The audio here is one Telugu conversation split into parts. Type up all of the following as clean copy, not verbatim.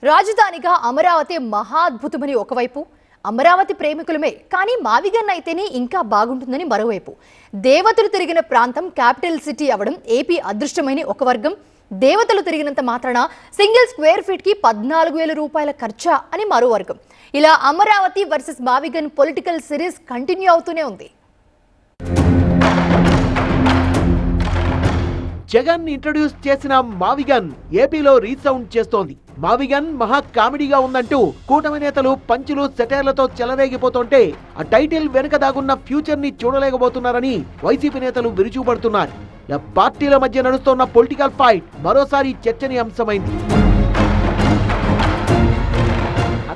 రాజధానిగా అమరావతి మహాద్భుతమని ఒకవైపు, అమరావతి ప్రేమికులమే కానీ మావిగన్ అయితేనే ఇంకా బాగుంటుందని మరోవైపు, దేవతలు తిరిగిన ప్రాంతం క్యాపిటల్ సిటీ అవడం ఏపీ అదృష్టమని ఒక వర్గం, దేవతలు తిరిగినంత మాత్రాన సింగిల్ స్క్వేర్ ఫీట్ కి 14,000 రూపాయల ఖర్చా అని మరో వర్గం. ఇలా అమరావతి వర్సెస్ మావిగన్ పొలిటికల్ సిరీస్ కంటిన్యూ అవుతూనే ఉంది. జగన్ ఇంట్రడ్యూస్ చేసిన మావిగన్ ఏపీలో రీసౌండ్ చేస్తోంది. మావిగన్ మహా కామెడీగా ఉందంటూ కూటమి నేతలు పంచులు సెటైర్లతో చెలరేగిపోతుంటే ఆ టైటిల్ వెనుక దాగున్న ఫ్యూచర్ ని చూడలేకపోతున్నారని వైసీపీ నేతలు విరుచుపడుతున్నారు. పార్టీల మధ్య నడుస్తున్న పొలిటికల్ ఫైట్ మరోసారి చర్చనీయాంశమైంది.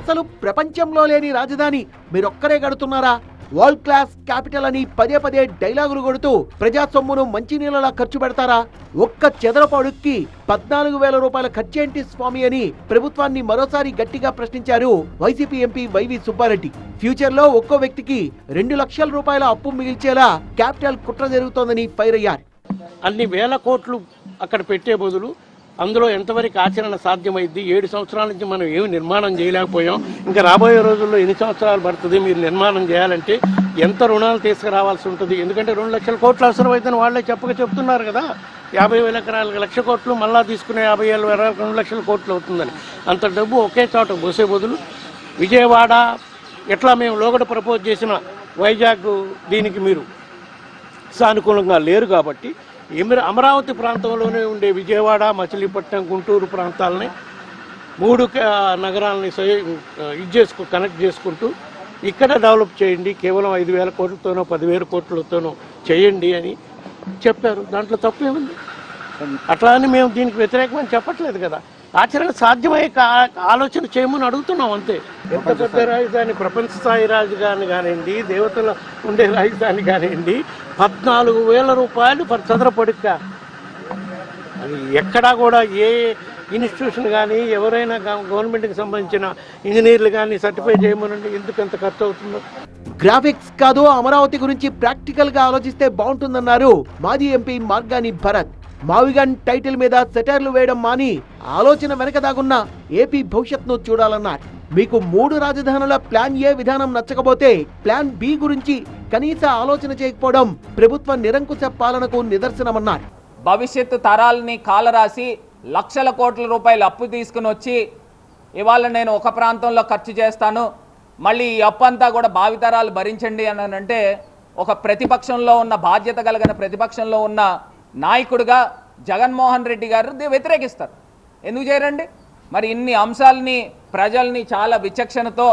అసలు ప్రపంచంలో లేని రాజధాని మీరొక్కరే కడుతున్నారా? వరల్డ్ క్లాస్ క్యాపిటల్ అని పదే పదే డైలాగులు కొడుతూ ప్రజా సొమ్మును మంచినీళ్ళలా ఖర్చు పెడతారా? ఒక్క చదరపు అడుక్కి 14,000 రూపాయల ఖర్చేంటి స్వామి అని ప్రభుత్వాన్ని మరోసారి గట్టిగా ప్రశ్నించారు వైసీపీ ఎంపీ వైవి సుబ్బారెడ్డి. ఫ్యూచర్ లో ఒక్కో వ్యక్తికి 2 లక్షల రూపాయల అప్పు మిగిల్చేలా క్యాపిటల్ కుట్ర జరుగుతోందని ఫైర్ అయ్యారు. అన్ని వేల కోట్లు అక్కడ పెట్టే బదులు అందులో ఎంతవరకు ఆచరణ సాధ్యమైంది? 7 సంవత్సరాల నుంచి మనం ఏమి నిర్మాణం చేయలేకపోయాం. ఇంకా రాబోయే రోజుల్లో ఎన్ని సంవత్సరాలు పడుతుంది మీరు నిర్మాణం చేయాలంటే? ఎంత రుణాలు తీసుకురావాల్సి ఉంటుంది? ఎందుకంటే 2 లక్షల కోట్లు అవసరమైందని వాళ్ళే చెప్తున్నారు కదా. 50,000 ఎకరాలకు 1,00,000 కోట్లు, మళ్ళా తీసుకునే 50,000 ఎకరాలకు 2 లక్షల కోట్లు అవుతుందని. అంత డబ్బు ఒకే చోట పోసే బదులు విజయవాడ ఎట్లా మేము లోగడ ప్రపోజ్ చేసిన వైజాగ్ దీనికి మీరు సానుకూలంగా లేరు కాబట్టి అమరావతి ప్రాంతంలోనే ఉండే విజయవాడ, మచిలీపట్నం, గుంటూరు ప్రాంతాలని 3 నగరాలని కనెక్ట్ చేసుకుంటూ ఇక్కడ డెవలప్ చేయండి, కేవలం 5,000 కోట్లతోనో 10,000 కోట్లతోనో చేయండి అని చెప్పారు. దాంట్లో తప్పేముంది? అట్లా అని మేము దీనికి వ్యతిరేకమని చెప్పట్లేదు కదా. ఆచరణ సాధ్యమయ్యే ఆలోచన చేయమని అడుగుతున్నాం అంతే. ఎంత పెద్ద రాజధాని, ప్రపంచ స్థాయి రాజధాని కానివ్వండి, దేవతల ఉండే రాజధాని కానివ్వండి, 14,000 రూపాయలు చదరపడిక. అది ఎక్కడా కూడా ఏ ఇన్స్టిట్యూషన్ కానీ ఎవరైనా గవర్నమెంట్కి సంబంధించిన ఇంజనీర్లు కానీ సర్టిఫై చేయమనండి ఎందుకు ఎంత ఖర్చు అవుతుందో. గ్రాఫిక్స్ కాదు, అమరావతి గురించి ప్రాక్టికల్ గా ఆలోచిస్తే బాగుంటుందన్నారు మాజీ ఎంపీ మార్గాని భరత్. మావిగన్ టైటిల్ మీద సెటైర్లు వేయడం మాని ఆలోచన వెనక దాగున్న ఏపీ భవిష్యత్తును చూడాలన్నారు. మీకు 3 రాజధానుల ప్లాన్ ఏ విధానం నచ్చకపోతే ప్లాన్ బి గురించి కనీస ఆలోచన చేయకపోవడం ప్రభుత్వ నిరంకుశ పాలనకు నిదర్శనమన్నారు. భవిష్యత్తు తరాలని కాలరాసి లక్షల కోట్ల రూపాయలు అప్పు తీసుకుని వచ్చి ఇవాళ నేను ఒక ప్రాంతంలో ఖర్చు చేస్తాను, మళ్ళీ ఈ అప్పు అంతా కూడా భావితరాలు భరించండి అని అంటే ఒక ప్రతిపక్షంలో ఉన్న బాధ్యత కలిగిన ప్రతిపక్షంలో ఉన్న నాయకుడిగా జగన్మోహన్ రెడ్డి గారు వ్యతిరేకిస్తారు. ఎందుకు చేయరండి? మరి ఇన్ని అంశాలని ప్రజల్ని చాలా విచక్షణతో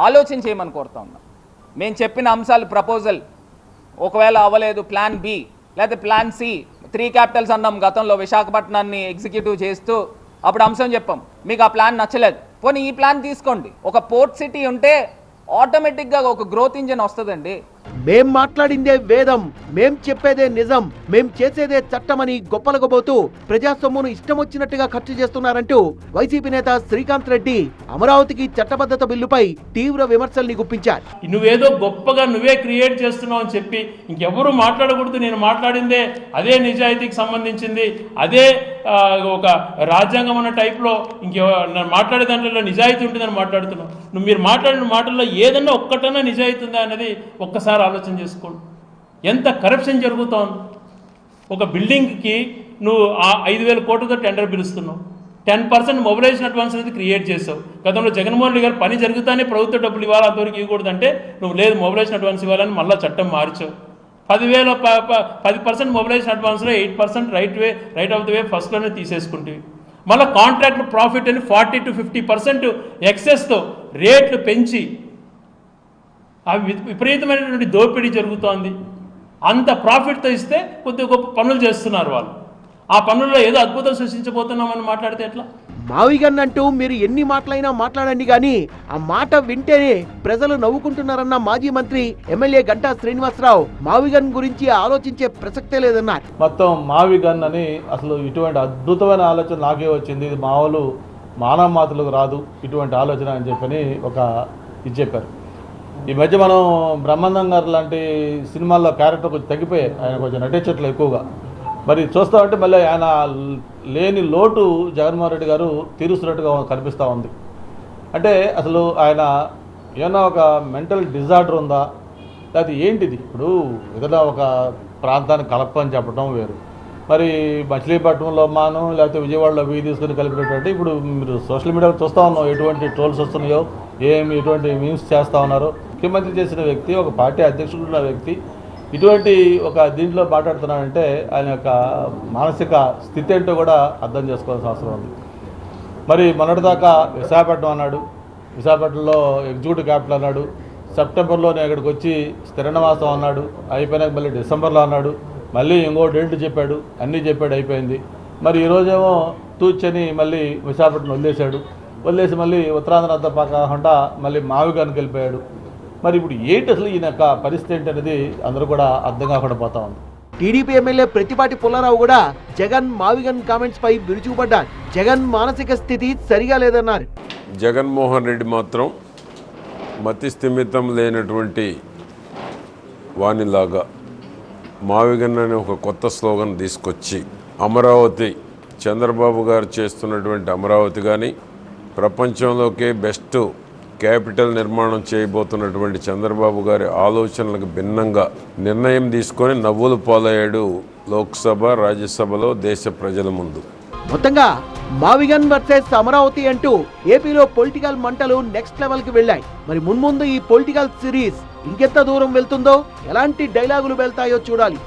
ఆలోచన చేయమని కోరుతా ఉన్నాం. మేము చెప్పిన అంశాలు ప్రపోజల్ ఒకవేళ అవ్వలేదు, ప్లాన్ బి లేదా ప్లాన్ సి, 3 క్యాపిటల్స్ అన్నాం గతంలో. విశాఖపట్నాన్ని ఎగ్జిక్యూటివ్ చేస్తూ అప్పుడు అంశం చెప్పాం, మీకు ఆ ప్లాన్ నచ్చలేదు, పోనీ ఈ ప్లాన్ తీసుకోండి. ఒక పోర్ట్ సిటీ ఉంటే ఆటోమేటిక్గా ఒక గ్రోత్ ఇంజిన్ వస్తుందండి. మేం మాట్లాడిందే వేదం, మేం చెప్పేదే నిజం, మేం చేసేదే చట్టమని గొప్పలగబోతూ ప్రజా సొమ్మును ఇష్టం వచ్చినట్టుగా ఖర్చు చేస్తున్నారంటూ వైసీపీ నేత శ్రీకాంత్ రెడ్డి అమరావతికి చట్టబద్ధత బిల్లుపై తీవ్ర విమర్శల్ని గుప్పించారు. నువ్వేదో గొప్పగా నువ్వే క్రియేట్ చేస్తున్నావు అని చెప్పి ఇంకెవరు మాట్లాడకూడదు, నేను మాట్లాడిందే అదే నిజాయితీకి సంబంధించింది, అదే ఒక రాజ్యాంగం అన్న టైప్లో మాట్లాడే దాంట్లో నిజాయితీ ఉంటుందని మాట్లాడుతున్నావు. మీరు మాట్లాడిన మాటల్లో ఏదన్నా ఒక్కటన్నా నిజాయితీ ఉందా అనేది ఒక్కసారి ఆలోచన చేసుకోండి. ఎంత కరప్షన్ జరుగుతోంది. ఒక బిల్డింగ్కి నువ్వు 5,000 కోట్లతో టెండర్ పిలుస్తున్నావు, 10% మొబిలైజేషన్ అడ్వాన్స్ అనేది క్రియేట్ చేసావు. గతంలో జగన్మోహన్ రెడ్డి గారు పని జరుగుతానే ప్రభుత్వ డబ్బులు ఇవ్వాలి, అంతవరకు ఇవ్వకూడదంటే నువ్వు లేదు మొబిలైజేషన్ అడ్వాన్స్ ఇవ్వాలని మళ్ళీ చట్టం మార్చావు. 10% మొబిలైజేషన్ అడ్వాన్స్లో 8% రైట్ ఆఫ్ ద వే ఫస్ట్లోనే తీసేసుకుంటేవి. మళ్ళీ కాంట్రాక్ట్ ప్రాఫిట్ అని 40 to 50% ఎక్సెస్తో రేట్లు పెంచి అవి విపరీతమైనటువంటి దోపిడీ జరుగుతోంది. అంత ప్రాఫిట్తో ఇస్తే కొద్దిగా గొప్ప పనులు చేస్తున్నారు వాళ్ళు. ఆ పనుల్లో ఏదో అద్భుతం సృష్టించబోతున్నామని మాట్లాడితే ఎట్లా? మావిగన్ అంటూ మీరు ఎన్ని మాటలైనా మాట్లాడండి కానీ ఆ మాట వింటేనే ప్రజలు నవ్వుకుంటున్నారన్న మాజీ మంత్రి ఎమ్మెల్యే గంటా శ్రీనివాసరావు మావిగన్ గురించి ఆలోచించే ప్రసక్తే లేదన్నారు. మొత్తం మావిగన్ అని అసలు ఇటువంటి అద్భుతమైన ఆలోచన నాకే వచ్చింది, ఇది మామూలు మానవ మాతలకు రాదు ఇటువంటి ఆలోచన అని చెప్పని ఇది చెప్పారు. ఈ మధ్య మనం బ్రహ్మానందం గారు లాంటి సినిమాల్లో క్యారెక్టర్ కొంచెం తగ్గిపోయాయి, ఆయన కొంచెం నటించట్లు ఎక్కువగా. మరి చూస్తామంటే మళ్ళీ ఆయన లేని లోటు జగన్మోహన్ రెడ్డి గారు తీరుస్తున్నట్టుగా కనిపిస్తూ ఉంది. అంటే అసలు ఆయన ఏమన్నా ఒక మెంటల్ డిజార్డర్ ఉందా, అది ఏంటిది? ఇప్పుడు ఏదైనా ఒక ప్రాంతాన్ని కలపని చెప్పడం వేరు, మరి మచిలీపట్నంలో మాను లేకపోతే విజయవాడలో వెయ్యి తీసుకుని కలిపినటువంటి, ఇప్పుడు మీరు సోషల్ మీడియాలో చూస్తూ ఉన్నాం ఎటువంటి ట్రోల్స్ వస్తున్నాయో, ఎటువంటి మీమ్స్ చేస్తూ ఉన్నారో. ముఖ్యమంత్రి చేసిన వ్యక్తి, ఒక పార్టీ అధ్యక్షుడు ఉన్న వ్యక్తి ఇటువంటి ఒక దీంట్లో మాట్లాడుతున్నాడంటే ఆయన యొక్క మానసిక స్థితి ఏంటో కూడా అర్థం చేసుకోవాల్సిన అవసరం ఉంది. మరి మొన్నటిదాకా విశాఖపట్నం అన్నాడు, విశాఖపట్నంలో ఎగ్జిక్యూటివ్ క్యాపిటల్ అన్నాడు, సెప్టెంబర్లో నేను ఇక్కడికి వచ్చి స్థిర నివాసం అన్నాడు, అయిపోయినాక మళ్ళీ డిసెంబర్లో అన్నాడు, మళ్ళీ ఇంకో డేట్ చెప్పాడు, అన్నీ చెప్పాడు, అయిపోయింది. మరి ఈరోజేమో తూచని మళ్ళీ విశాఖపట్నం వదిలేసి మళ్ళీ ఉత్తరాంధ్ర అంతా కాకుండా మళ్ళీ మావిగానికి వెళ్ళిపోయాడు. మరి ఇప్పుడు ఏంటి అసలు ఈయన యొక్క పరిస్థితి ఏంటనేది అందరూ కూడా అర్థం కాకుండా పోతా ఉంది. టీడీపీ ఎమ్మెల్యే ప్రతిపాటి పుల్లారావు కూడా జగన్ మావిగన్ కామెంట్స్ పై విరుచుకుపడ్డారు. జగన్ మానసిక స్థితి సరిగా లేదన్నారు. జగన్మోహన్ రెడ్డి మాత్రం మతి స్థిమితం లేనటువంటి వానిలాగా మావిగన్ అనే ఒక కొత్త స్లోగన్ తీసుకొచ్చి అమరావతి, చంద్రబాబు గారు చేస్తున్నటువంటి అమరావతి కానీ, ప్రపంచంలోకే బెస్ట్ క్యాపిటల్ నిర్మాణం చేయబోతున్నటువంటి చంద్రబాబు గారి ఆలోచనలకు భిన్నంగా నిర్ణయం తీసుకొని నవ్వులు పాలయ్యాడు లోక్సభ, రాజ్యసభలో దేశ ప్రజల ముందు. మొత్తంగా మావిగన్ వర్సెస్ అమరావతి అంటూ ఏపీలో పొలిటికల్ మంటలు నెక్స్ట్ లెవెల్ కి వెళ్ళాయి. మరి మున్ముందు ఈ పొలిటికల్ సిరీస్ ఇంకెంత దూరం వెళ్తుందో, ఎలాంటి డైలాగులు వెళ్తాయో చూడాలి.